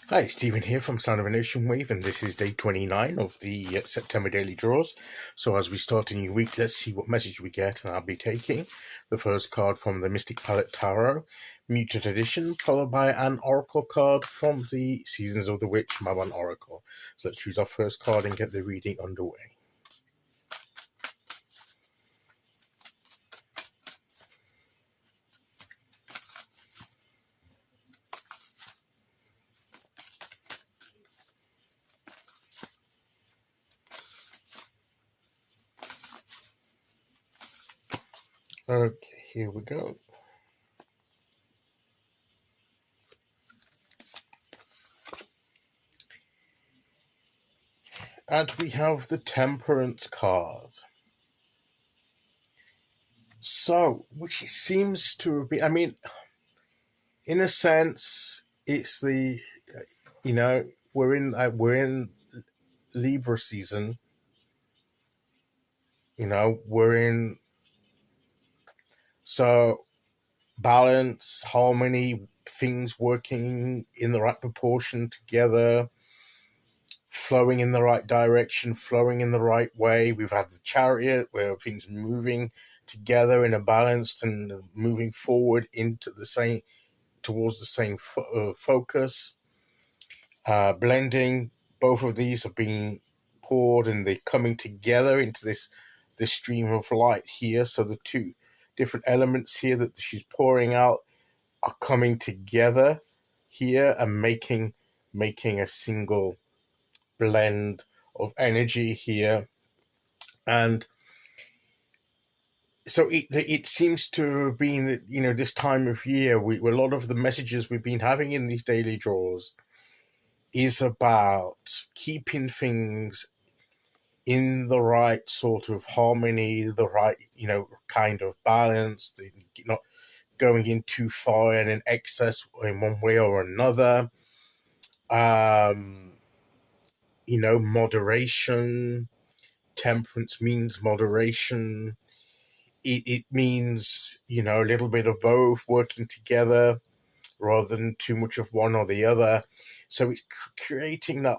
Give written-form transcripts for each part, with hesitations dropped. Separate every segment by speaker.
Speaker 1: Hi, Stephen here from Sound of an Ocean Wave, and this is day 29 of the September daily draws. So, as we start a new week, let's see what message we get. And I'll be taking the first card from the Mystic Palette Tarot, Muted Edition, followed by an Oracle card from the Seasons of the Witch Mabon Oracle. So, let's choose our first card and get the reading underway. Okay, here we go. And we have the Temperance card. So, which seems to be, in a sense, it's the, we're in Libra season. We're in, so balance, harmony, things working in the right proportion together, flowing in the right direction, flowing in the right way. We've had the Chariot where things moving together in a balanced and moving forward towards the same focus. Blending, both of these are being poured and they're coming together into this stream of light here. So the two different elements here that she's pouring out are coming together here and making a single blend of energy here. And so it seems to have been that, this time of year, a lot of the messages we've been having in these daily draws is about keeping things in the right sort of harmony, the right, kind of balance, not going in too far and in excess in one way or another. Moderation. Temperance means moderation. It means, a little bit of both working together rather than too much of one or the other. So it's creating that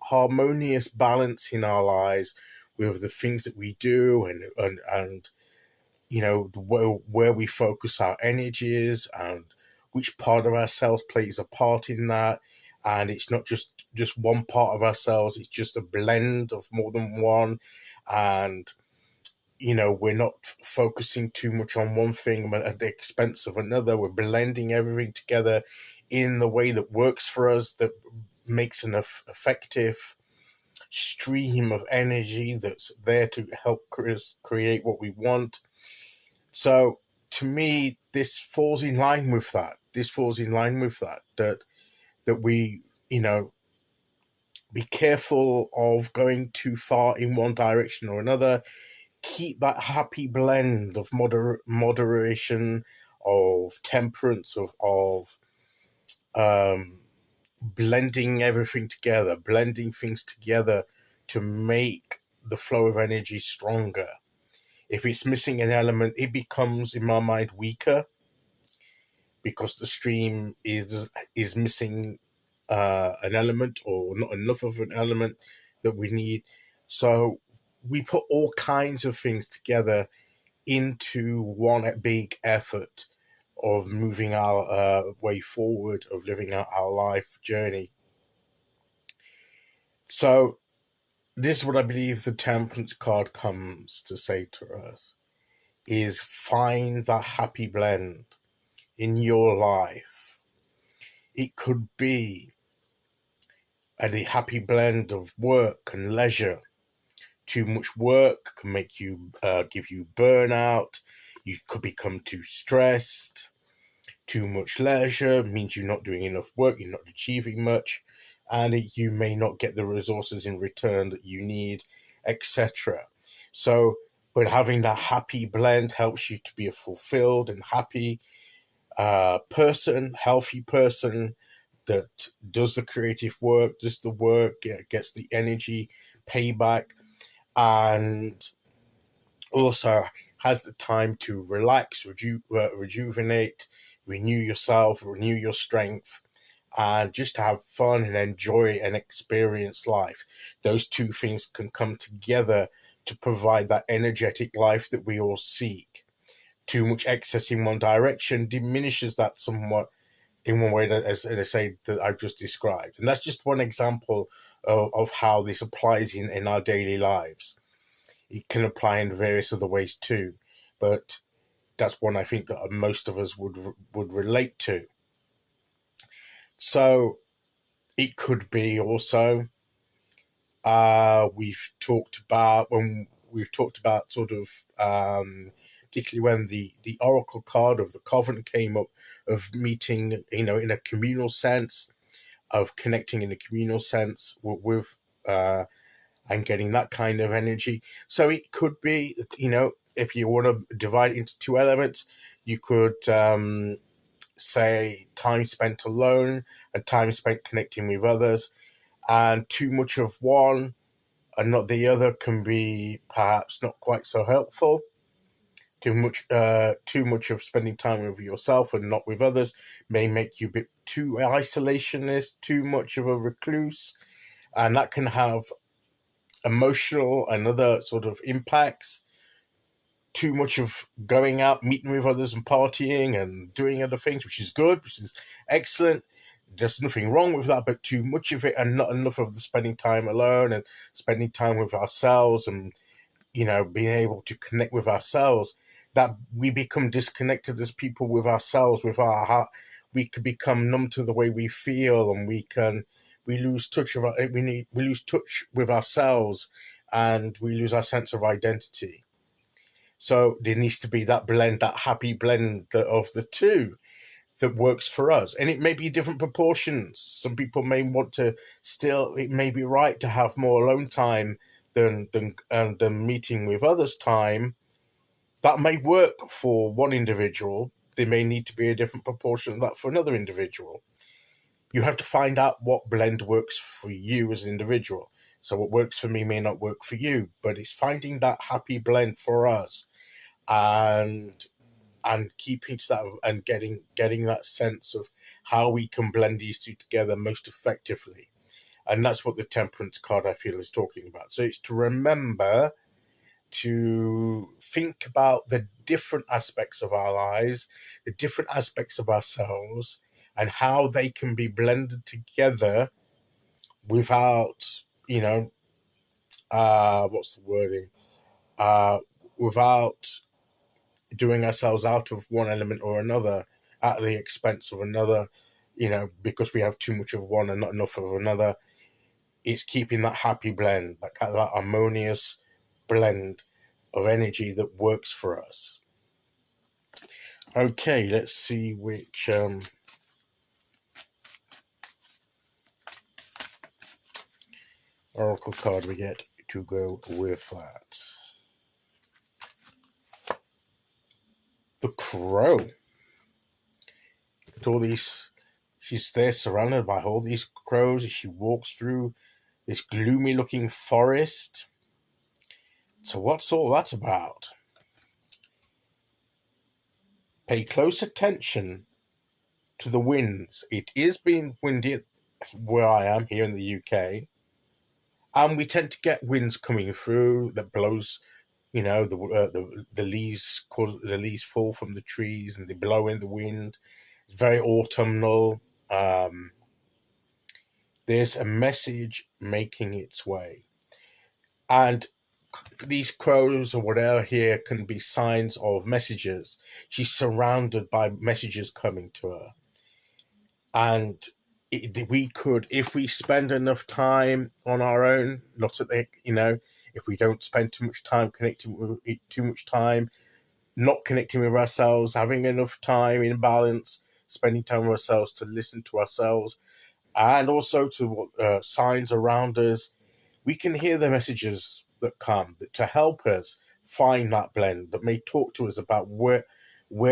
Speaker 1: harmonious balance in our lives with the things that we do and where we focus our energies and which part of ourselves plays a part in that. And it's not just one part of ourselves, it's just a blend of more than one. And we're not focusing too much on one thing but at the expense of another. We're blending everything together in the way that works for us, that makes an effective stream of energy that's there to help create what we want. So to me, this falls in line with that. That we, be careful of going too far in one direction or another. Keep that happy blend of moderation, of temperance, of blending blending things together to make the flow of energy stronger. If it's missing an element, it becomes, in my mind, weaker because the stream is missing an element or not enough of an element that we need. So we put all kinds of things together into one big effort of moving our way forward, of living out our life journey. So this is what I believe the Temperance card comes to say to us, is find that happy blend in your life. It could be a happy blend of work and leisure. Too much work can make you give you burnout. You could become too stressed. Too much leisure means you're not doing enough work, you're not achieving much, and you may not get the resources in return that you need, etc. So, but having that happy blend helps you to be a fulfilled and happy person, healthy person that does the creative work, does the work, gets the energy payback, and also has the time to relax, rejuvenate, renew yourself, renew your strength, and just to have fun and enjoy and experience life. Those two things can come together to provide that energetic life that we all seek. Too much excess in one direction diminishes that somewhat in one way, that, as I say, that I've just described. And that's just one example of how this applies in our daily lives. It can apply in various other ways too, but that's one I think that most of us would relate to. So it could be also, we've talked about sort of, particularly when the oracle card of the covenant came up, of meeting, in a communal sense, of connecting in a communal sense with and getting that kind of energy. So it could be, if you want to divide it into two elements, you could say time spent alone and time spent connecting with others. And too much of one and not the other can be perhaps not quite so helpful. Too much of spending time with yourself and not with others may make you a bit too isolationist, too much of a recluse, and that can have emotional and other sort of impacts. Too much of going out, meeting with others and partying and doing other things, which is good, which is excellent. There's nothing wrong with that, but too much of it and not enough of the spending time alone and spending time with ourselves and, being able to connect with ourselves, that we become disconnected as people with ourselves, with our heart. We could become numb to the way we feel, and we lose touch of we lose touch with ourselves, and we lose our sense of identity. So there needs to be that blend, that happy blend of the two that works for us. And it may be different proportions. Some people may want to it may be right to have more alone time than meeting with others time. That may work for one individual. There may need to be a different proportion of that for another individual. You have to find out what blend works for you as an individual. So what works for me may not work for you, but it's finding that happy blend for us, and keeping to that, and getting that sense of how we can blend these two together most effectively. And that's what the temperance card, I feel, is talking about. So it's to remember to think about the different aspects of our lives, the different aspects of ourselves, and how they can be blended together without, what's the wording? Without doing ourselves out of one element or another at the expense of another, because we have too much of one and not enough of another. It's keeping that happy blend, that harmonious blend of energy that works for us. Okay, let's see which oracle card we get to go with that. The Crow. Look at all these. She's there surrounded by all these crows as she walks through this gloomy looking forest. So what's all that about? Pay close attention to the winds. It is being windy where I am here in the UK, and we tend to get winds coming through that blows, the leaves fall from the trees and they blow in the wind. It's very autumnal. There's a message making its way, and these crows or whatever here can be signs of messages. She's surrounded by messages coming to her, and we could, if we spend enough time on our own, not at the, if we don't spend too much time not connecting with ourselves, having enough time in balance, spending time with ourselves to listen to ourselves, and also to what signs around us, we can hear the messages that come to help us find that blend, that may talk to us about where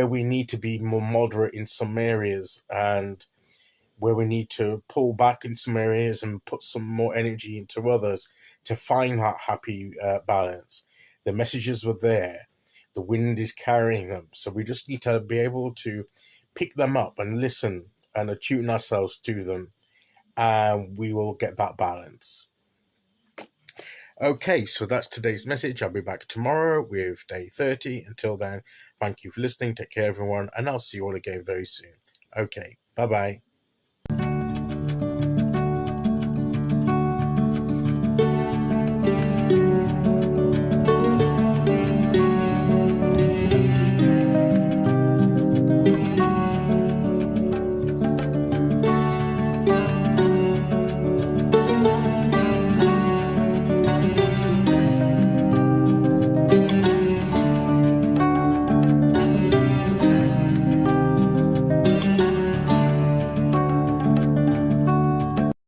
Speaker 1: we need to be more moderate in some areas, and where we need to pull back in some areas and put some more energy into others to find that happy balance. The messages were there. The wind is carrying them. So we just need to be able to pick them up and listen and attune ourselves to them, and we will get that balance. Okay, so that's today's message. I'll be back tomorrow with day 30. Until then, thank you for listening. Take care, everyone, and I'll see you all again very soon. Okay, bye-bye.